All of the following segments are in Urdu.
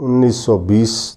1920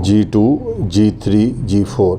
G2, G3, G4,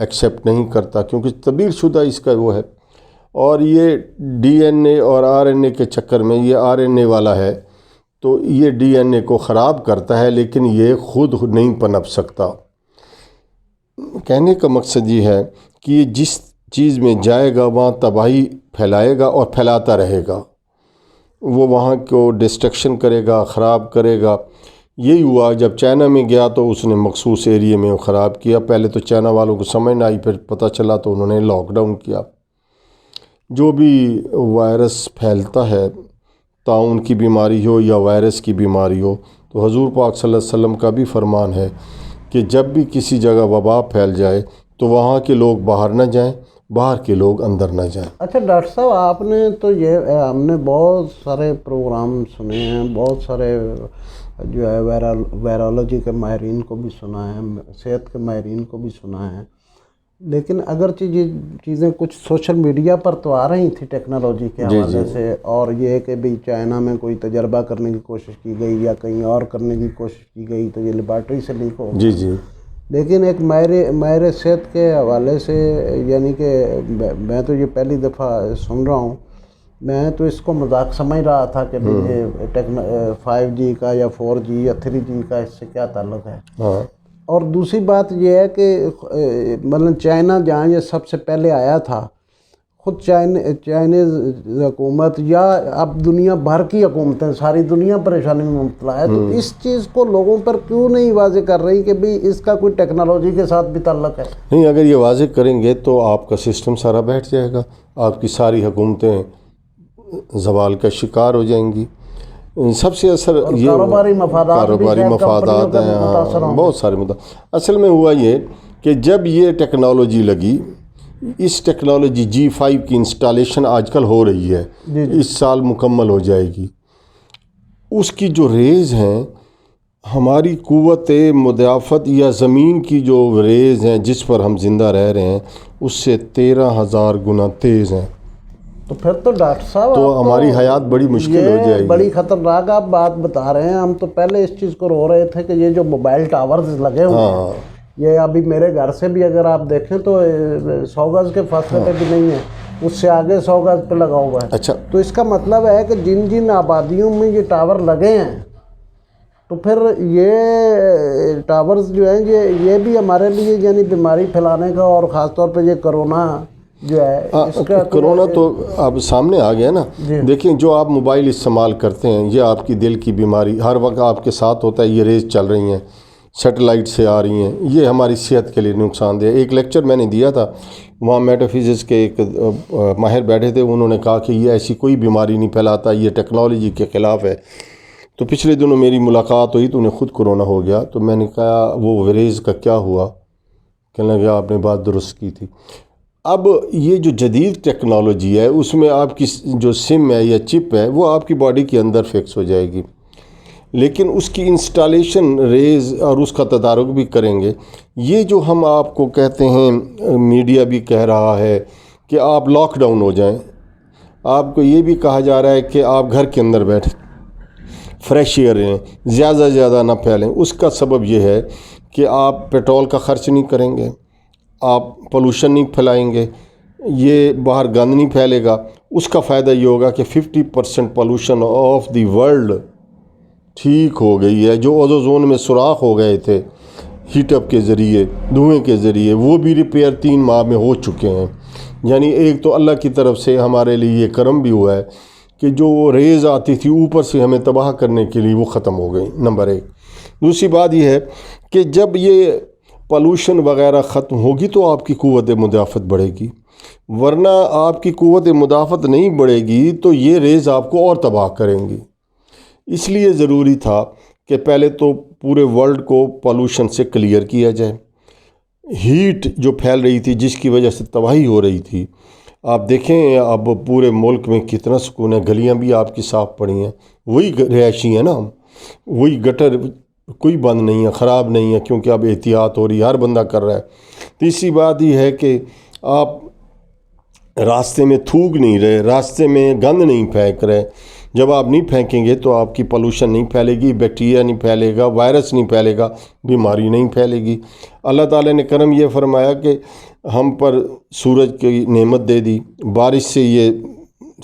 ایکسیپٹ نہیں کرتا کیونکہ تبدیل شدہ اس کا وہ ہے، اور یہ ڈی این اے اور آر این اے کے چکر میں یہ آر این اے والا ہے تو یہ ڈی این اے کو خراب کرتا ہے، لیکن یہ خود نہیں پنپ سکتا۔ کہنے کا مقصد یہ ہے کہ یہ جس چیز میں جائے گا وہاں تباہی پھیلائے گا اور پھیلاتا رہے گا، وہ وہاں کو ڈسٹرکشن کرے گا، خراب کرے گا۔ یہی ہوا جب چائنا میں گیا تو اس نے مخصوص ایریے میں خراب کیا، پہلے تو چائنا والوں کو سمجھ نہ آئی، پھر پتہ چلا تو انہوں نے لاک ڈاؤن کیا۔ جو بھی وائرس پھیلتا ہے، طاعون کی بیماری ہو یا وائرس کی بیماری ہو، تو حضور پاک صلی اللہ علیہ وسلم کا بھی فرمان ہے کہ جب بھی کسی جگہ وبا پھیل جائے تو وہاں کے لوگ باہر نہ جائیں، باہر کے لوگ اندر نہ جائیں۔ اچھا ڈاکٹر صاحب، آپ نے تو یہ ہم نے بہت سارے پروگرام سنے ہیں، بہت سارے جو ہے وائرولوجی کے ماہرین کو بھی سنا ہے، صحت کے ماہرین کو بھی سنا ہے، لیکن اگرچہ یہ چیزیں کچھ سوشل میڈیا پر تو آ رہی تھی ٹیکنالوجی کے حوالے سے، اور یہ کہ بھی چائنا میں کوئی تجربہ کرنے کی کوشش کی گئی یا کہیں اور کرنے کی کوشش کی گئی تو یہ لیبارٹری سے لیک ہو گئی۔ جی لیکن ایک ماہر صحت کے حوالے سے، یعنی کہ میں تو یہ پہلی دفعہ سن رہا ہوں، میں تو اس کو مذاق سمجھ رہا تھا کہ 5G کا یا 4G یا 3G کا اس سے کیا تعلق ہے۔ اور دوسری بات یہ ہے کہ مثلا چائنا جہاں یہ سب سے پہلے آیا تھا، خود چائنیز حکومت یا اب دنیا بھر کی حکومتیں، ساری دنیا پریشانی میں مبتلا ہے، تو اس چیز کو لوگوں پر کیوں نہیں واضح کر رہی کہ بھی اس کا کوئی ٹیکنالوجی کے ساتھ بھی تعلق ہے؟ نہیں، اگر یہ واضح کریں گے تو آپ کا سسٹم سارا بیٹھ جائے گا، آپ کی ساری حکومتیں زوال کا شکار ہو جائیں گی۔ سب سے اثر یہ کاروباری مفادات ہیں، بہت سارے اصل میں ہوا یہ کہ جب یہ ٹیکنالوجی لگی، اس ٹیکنالوجی G5 کی انسٹالیشن آج کل ہو رہی ہے، اس سال مکمل ہو جائے گی۔ اس کی جو ریز ہیں، ہماری قوت مدافعت یا زمین کی جو ریز ہیں جس پر ہم زندہ رہ رہے ہیں، اس سے 13,000 گنا تیز ہیں۔ تو پھر تو ڈاکٹر صاحب تو ہماری حیات بڑی مشکل ہو جائے گی۔ بڑی خطرناک آپ بات بتا رہے ہیں۔ ہم تو پہلے اس چیز کو رو رہے تھے کہ یہ جو موبائل ٹاورز لگے ہوئے ہیں، یہ ابھی میرے گھر سے بھی اگر آپ دیکھیں تو 100 گز کے فاصلے پہ بھی نہیں ہے، اس سے آگے 100 گز پہ لگا ہوا ہے۔ اچھا، تو اس کا مطلب ہے کہ جن جن آبادیوں میں یہ ٹاور لگے ہیں، تو پھر یہ ٹاورز جو ہیں یہ بھی ہمارے لیے یعنی بیماری پھیلانے کا، اور خاص طور پہ یہ کرونا جو ہے، اس کا کرونا تو اب سامنے آ گیا نا۔ دیکھیں، جو آپ موبائل استعمال کرتے ہیں، یہ آپ کی دل کی بیماری ہر وقت آپ کے ساتھ ہوتا ہے، یہ ریز چل رہی ہیں، سیٹلائٹ سے آ رہی ہیں، یہ ہماری صحت کے لیے نقصان دہ۔ ایک لیکچر میں نے دیا تھا، وہاں میٹا فزکس کے ایک ماہر بیٹھے تھے، انہوں نے کہا کہ یہ ایسی کوئی بیماری نہیں پھیلاتا، یہ ٹیکنالوجی کے خلاف ہے۔ تو پچھلے دنوں میری ملاقات ہوئی تو انہیں خود کرونا ہو گیا، تو میں نے کہا وہ ریز کا کیا ہوا؟ کہنے لگا آپ نے بات درست کی تھی۔ اب یہ جو جدید ٹیکنالوجی ہے، اس میں آپ کی جو سم ہے یا چپ ہے، وہ آپ کی باڈی کے اندر فکس ہو جائے گی، لیکن اس کی انسٹالیشن ریز اور اس کا تدارک بھی کریں گے۔ یہ جو ہم آپ کو کہتے ہیں، میڈیا بھی کہہ رہا ہے کہ آپ لاک ڈاؤن ہو جائیں، آپ کو یہ بھی کہا جا رہا ہے کہ آپ گھر کے اندر بیٹھیں، فریش ایئر لیں، زیادہ سے زیادہ نہ پھیلیں۔ اس کا سبب یہ ہے کہ آپ پیٹرول کا خرچ نہیں کریں گے، آپ پولوشن نہیں پھیلائیں گے، یہ باہر گند نہیں پھیلے گا۔ اس کا فائدہ یہ ہوگا کہ 50% پولوشن آف دی ورلڈ ٹھیک ہو گئی ہے۔ جو اوزون میں سوراخ ہو گئے تھے ہیٹ اپ کے ذریعے، دھوئیں کے ذریعے، وہ بھی ریپیئر 3 ماہ میں ہو چکے ہیں۔ یعنی ایک تو اللہ کی طرف سے ہمارے لیے یہ کرم بھی ہوا ہے کہ جو ریز آتی تھی اوپر سے ہمیں تباہ کرنے کے لیے، وہ ختم ہو گئی، نمبر 1۔ دوسری بات یہ ہے کہ جب یہ پولوشن وغیرہ ختم ہوگی تو آپ کی قوت مدافعت بڑھے گی، ورنہ آپ کی قوت مدافعت نہیں بڑھے گی تو یہ ریز آپ کو اور تباہ کریں گی۔ اس لیے ضروری تھا کہ پہلے تو پورے ورلڈ کو پولوشن سے کلیئر کیا جائے۔ ہیٹ جو پھیل رہی تھی، جس کی وجہ سے تباہی ہو رہی تھی، آپ دیکھیں اب پورے ملک میں کتنا سکون ہے، گلیاں بھی آپ کی صاف پڑی ہیں، وہی رہائشی ہیں نا، وہی گٹر کوئی بند نہیں ہے، خراب نہیں ہے، کیونکہ اب احتیاط ہو رہی ہے، ہر بندہ کر رہا ہے۔ تیسری بات یہ ہے کہ آپ راستے میں تھوک نہیں رہے، راستے میں گند نہیں پھینک رہے۔ جب آپ نہیں پھینکیں گے تو آپ کی پولوشن نہیں پھیلے گی، بیکٹیریا نہیں پھیلے گا، وائرس نہیں پھیلے گا، بیماری نہیں پھیلے گی۔ اللہ تعالیٰ نے کرم یہ فرمایا کہ ہم پر سورج کی نعمت دے دی، بارش سے یہ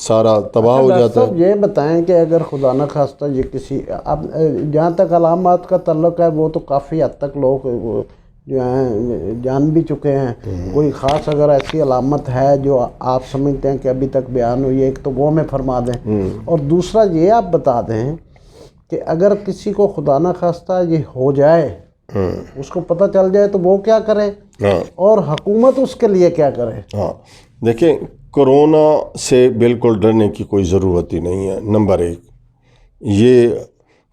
سارا تباہ ہو جاتا ہے۔ یہ بتائیں کہ اگر خدا نہ خواستہ یہ کسی، اب جہاں تک علامات کا تعلق ہے وہ تو کافی حد تک لوگ جو ہیں جان بھی چکے ہیں، کوئی خاص اگر ایسی علامت ہے جو آپ سمجھتے ہیں کہ ابھی تک بیان ہوئی ہے، ایک تو وہ ہمیں فرما دیں، اور دوسرا یہ آپ بتا دیں کہ اگر کسی کو خدا نہ خواستہ یہ ہو جائے، اس کو پتہ چل جائے تو وہ کیا کرے، اور حکومت اس کے لیے کیا کرے؟ دیکھیں، کرونا سے بالکل ڈرنے کی کوئی ضرورت ہی نہیں ہے۔ نمبر ایک، یہ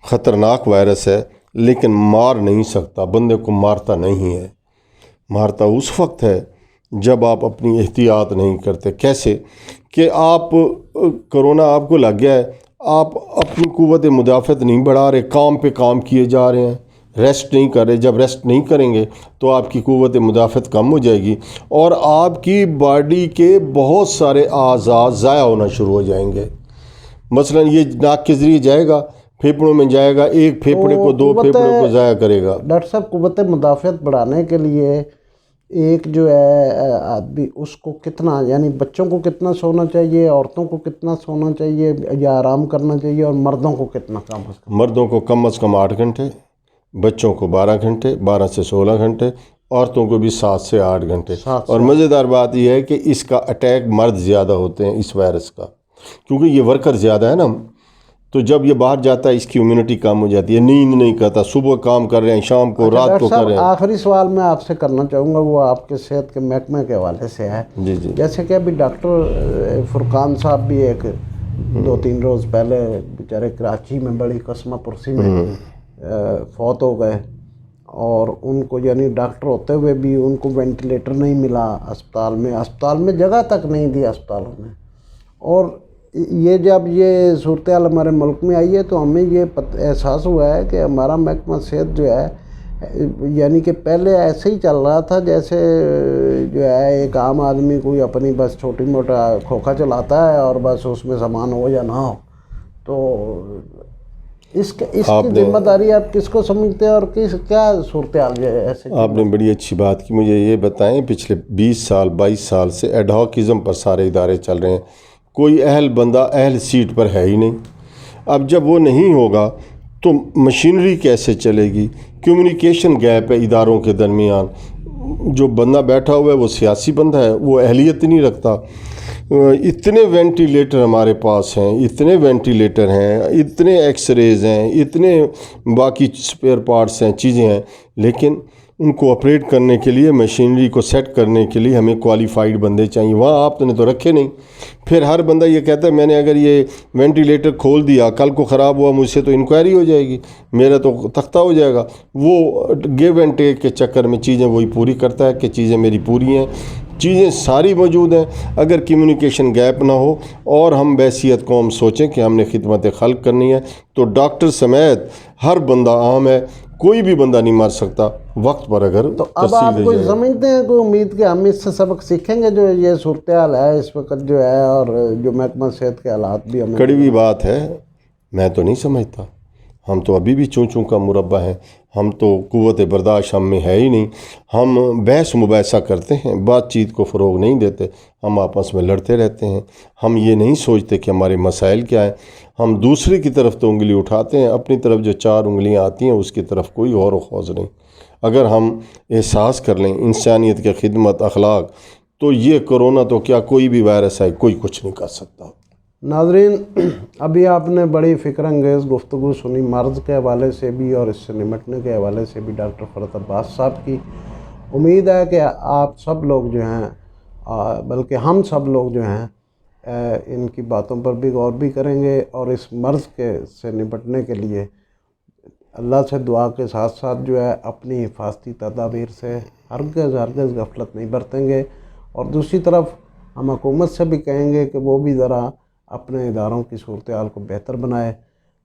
خطرناک وائرس ہے لیکن مار نہیں سکتا، بندے کو مارتا نہیں ہے۔ مارتا اس وقت ہے جب آپ اپنی احتیاط نہیں کرتے۔ کیسے کہ آپ کرونا آپ کو لگ گیا ہے، آپ اپنی قوت مدافعت نہیں بڑھا رہے، کام پہ کام کیے جا رہے ہیں، ریسٹ نہیں کر رہے۔ جب ریسٹ نہیں کریں گے تو آپ کی قوت مدافعت کم ہو جائے گی اور آپ کی باڈی کے بہت سارے اعضاء ضائع ہونا شروع ہو جائیں گے۔ مثلا یہ ناک کے ذریعے جائے گا، پھیپھڑوں میں جائے گا، ایک پھیپھڑے کو دو پھیپھڑوں کو ضائع کرے گا۔ ڈاکٹر صاحب، قوت مدافعت بڑھانے کے لیے ایک جو ہے آدمی، اس کو کتنا، یعنی بچوں کو کتنا سونا چاہیے، عورتوں کو کتنا سونا چاہیے یا آرام کرنا چاہیے، اور مردوں کو کتنا کم از کم؟ مردوں کو کم از کم 8 گھنٹے، بچوں کو 12 گھنٹے، 12 سے 16 گھنٹے، عورتوں کو بھی 7 سے 8 گھنٹے۔ اور مزیدار بات یہ ہے کہ اس کا اٹیک مرد زیادہ ہوتے ہیں اس وائرس کا، کیونکہ یہ ورکر زیادہ ہے نا، تو جب یہ باہر جاتا ہے اس کی امیونٹی کم ہو جاتی ہے، نیند نہیں کرتا، صبح کام کر رہے ہیں، شام کو رات کو کر رہے ہیں۔ آخری سوال میں آپ سے کرنا چاہوں گا، وہ آپ کے صحت کے محکمے کے حوالے سے ہے۔ جی جی۔ جیسے کہ ابھی ڈاکٹر فرقان صاحب بھی ایک 2-3 روز پہلے بیچارے کراچی میں بڑی قسمہ پرسی میں فوت ہو گئے، اور ان کو یعنی ڈاکٹر ہوتے ہوئے بھی ان کو وینٹیلیٹر نہیں ملا اسپتال میں جگہ تک نہیں دی اسپتالوں میں۔ اور یہ جب یہ صورتحال ہمارے ملک میں آئی ہے تو ہمیں یہ احساس ہوا ہے کہ ہمارا محکمہ صحت جو ہے، یعنی کہ پہلے ایسے ہی چل رہا تھا جیسے جو ہے ایک عام آدمی کوئی اپنی بس چھوٹی موٹا کھوکھا چلاتا ہے اور بس اس میں سامان ہو یا نہ ہو۔ تو اس کی ذمہ داری آپ کس کو سمجھتے ہیں اور کیا صورتحال جو ہے ایسے؟ آپ نے بڑی اچھی بات کی۔ مجھے یہ بتائیں، پچھلے 20 سال 22 سال سے ایڈ ہاکزم پر سارے ادارے چل رہے ہیں، کوئی اہل بندہ اہل سیٹ پر ہے ہی نہیں۔ اب جب وہ نہیں ہوگا تو مشینری کیسے چلے گی؟ کمیونیکیشن گیپ ہے اداروں کے درمیان۔ جو بندہ بیٹھا ہوا ہے وہ سیاسی بندہ ہے، وہ اہلیت نہیں رکھتا۔ اتنے وینٹیلیٹر ہمارے پاس ہیں، اتنے وینٹیلیٹر ہیں، اتنے ایکس ریز ہیں، اتنے باقی سپیئر پارٹس ہیں، چیزیں ہیں، لیکن ان کو آپریٹ کرنے کے لیے، مشینری کو سیٹ کرنے کے لیے ہمیں کوالیفائڈ بندے چاہیے۔ وہاں آپ نے تو رکھے نہیں۔ پھر ہر بندہ یہ کہتا ہے میں نے اگر یہ وینٹیلیٹر کھول دیا، کل کو خراب ہوا مجھ سے تو انکوائری ہو جائے گی، میرا تو تختہ ہو جائے گا۔ وہ گیو اینڈ ٹیک کے چکر میں چیزیں وہی پوری کرتا ہے کہ چیزیں میری پوری ہیں، چیزیں ساری موجود ہیں۔ اگر کمیونیکیشن گیپ نہ ہو اور ہم بحیثیت قوم سوچیں کہ ہم نے خدمت خلق کرنی ہے تو ڈاکٹر سمیت ہر بندہ عام ہے، کوئی بھی بندہ نہیں مر سکتا وقت پر اگر تو اب آپ کوئی سمجھتے ہیں کوئی امید کہ ہم اس سے سبق سیکھیں گے جو یہ صورتحال ہے اس وقت جو ہے، اور جو محکمہ صحت کے حالات بھی ہمیں؟ کڑوی بات ہے، میں تو نہیں سمجھتا۔ ہم تو ابھی بھی چون چون کا مربع ہیں، ہم تو قوت برداشت ہم میں ہے ہی نہیں۔ ہم بحث مباحثہ کرتے ہیں، بات چیت کو فروغ نہیں دیتے، ہم آپس میں لڑتے رہتے ہیں۔ ہم یہ نہیں سوچتے کہ ہمارے مسائل کیا ہیں، ہم دوسرے کی طرف تو انگلی اٹھاتے ہیں، اپنی طرف جو 4 انگلیاں آتی ہیں اس کی طرف کوئی غور و خوض نہیں۔ اگر ہم احساس کر لیں انسانیت کی خدمت، اخلاق، تو یہ کرونا تو کیا کوئی بھی وائرس ہے، کوئی کچھ نہیں کر سکتا۔ ناظرین، ابھی آپ نے بڑی فکر انگیز گفتگو سنی مرض کے حوالے سے بھی اور اس سے نمٹنے کے حوالے سے بھی ڈاکٹر فرحت عباس صاحب کی۔ امید ہے کہ آپ سب لوگ جو ہیں، بلکہ ہم سب لوگ جو ہیں، ان کی باتوں پر بھی غور بھی کریں گے، اور اس مرض سے نپٹنے کے لیے اللہ سے دعا کے ساتھ ساتھ جو ہے اپنی حفاظتی تدابیر سے ہرگز غفلت نہیں برتیں گے۔ اور دوسری طرف ہم حکومت سے بھی کہیں گے کہ وہ بھی ذرا اپنے اداروں کی صورتحال کو بہتر بنائے۔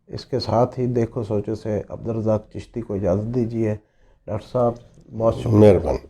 اس کے ساتھ ہی دیکھو سوچو سے عبدالرزاق چشتی کو اجازت دیجیے۔ ڈاکٹر صاحب بہت شکریہ۔ مہربانی۔